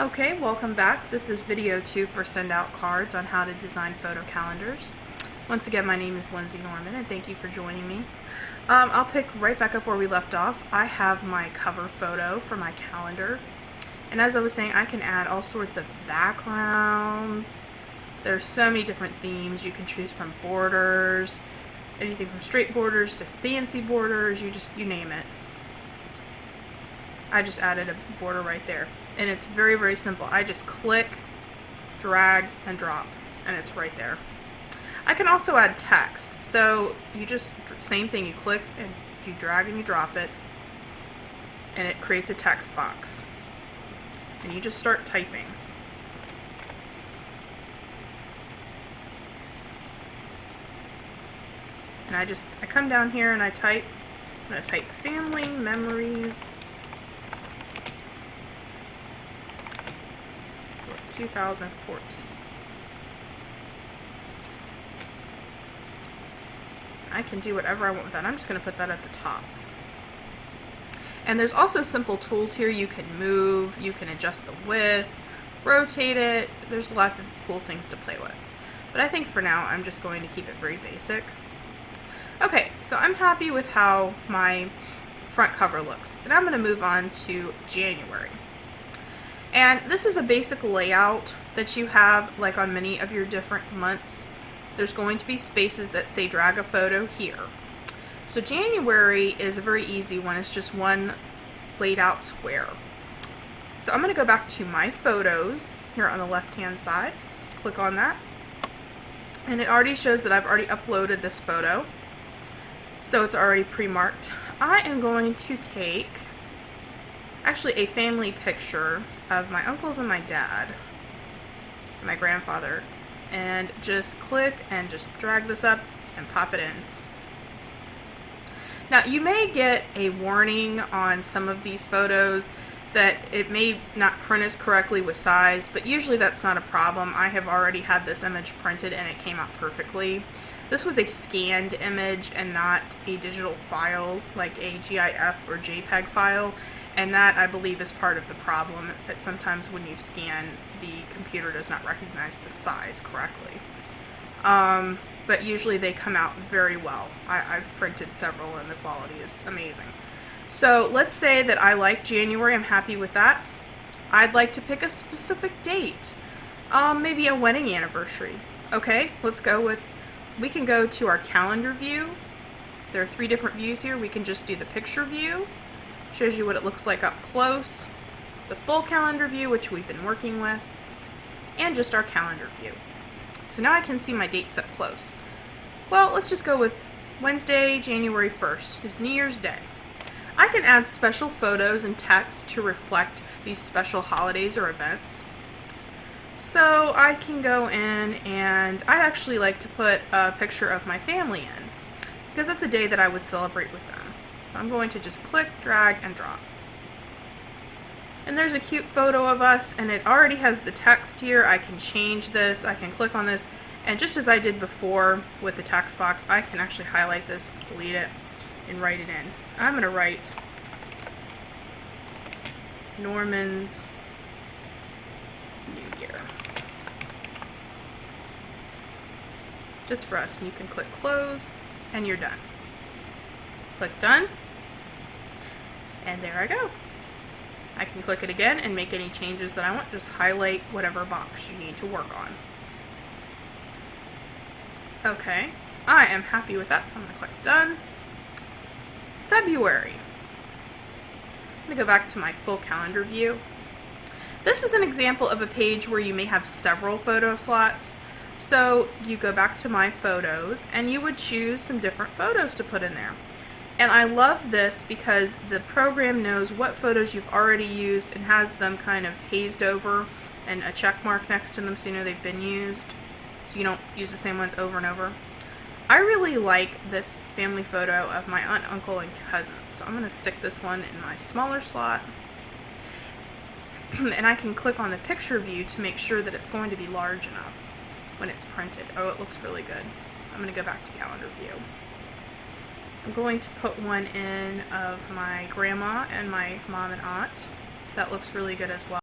Okay, welcome back. This is video 2 for send out cards on how to design photo calendars. Once again, my name is Lindsay Norman and thank you for joining me. I'll pick right back up where we left off. I have my cover photo for my calendar, and as I was saying, I can add all sorts of backgrounds. There's so many different themes you can choose from: borders, anything from straight borders to fancy borders, you name it. I just added a border right there. And it's very, very simple. I just click, drag, and drop, and it's right there. I can also add text. So you just, same thing, you click and you drag and you drop it, and it creates a text box. And you just start typing. And I come down here and I type. I'm going to type family memories 2014. I can do whatever I want with that. I'm just going to put that at the top. And there's also simple tools here. You can move, you can adjust the width, rotate it. There's lots of cool things to play with. But I think for now I'm just going to keep it very basic. Okay, so I'm happy with how my front cover looks. And I'm going to move on to January. And this is a basic layout that you have like on many of your different months. There's going to be spaces that say drag a photo here. So January is a very easy one. It's just one laid out square. So I'm going to go back to my photos here on the left hand side. Click on that. And it already shows that I've already uploaded this photo. So it's already pre-marked. I am going to take actually a family picture of my uncles and my dad, my grandfather, and just click and just drag this up and pop it in. Now you may get a warning on some of these photos that it may not print as correctly with size, but usually that's not a problem. I have already had this image printed and it came out perfectly. This was a scanned image and not a digital file like a GIF or JPEG file. And that, I believe, is part of the problem, that sometimes when you scan, the computer does not recognize the size correctly. But usually they come out very well. I've printed several and the quality is amazing. So let's say that I like January, I'm happy with that. I'd like to pick a specific date, maybe a wedding anniversary. Okay, let's go with, we can go to our calendar view. There are 3 different views here. We can just do the picture view. Shows you what it looks like up close, the full calendar view, which we've been working with, and just our calendar view. So now I can see my dates up close. Well, let's just go with Wednesday, January 1st, is New Year's Day. I can add special photos and text to reflect these special holidays or events. So I can go in and I'd actually like to put a picture of my family in, because that's a day that I would celebrate with them. So I'm going to just click, drag, and drop. And there's a cute photo of us, and it already has the text here. I can change this, I can click on this, and just as I did before with the text box, I can actually highlight this, delete it, and write it in. I'm going to write Norman's New Year. Just for us, and you can click close, and you're done. Click done, and there I go. I can click it again and make any changes that I want. Just highlight whatever box you need to work on. Okay, I am happy with that, so I'm going to click done. February. I'm going to go back to my full calendar view. This is an example of a page where you may have several photo slots. So you go back to my photos and you would choose some different photos to put in there. And I love this because the program knows what photos you've already used and has them kind of hazed over and a check mark next to them so you know they've been used, so you don't use the same ones over and over. I really like this family photo of my aunt, uncle, and cousins. So I'm going to stick this one in my smaller slot. And I can click on the picture view to make sure that it's going to be large enough when it's printed. Oh, it looks really good. I'm going to go back to calendar view. I'm going to put one in of my grandma and my mom and aunt. That looks really good as well.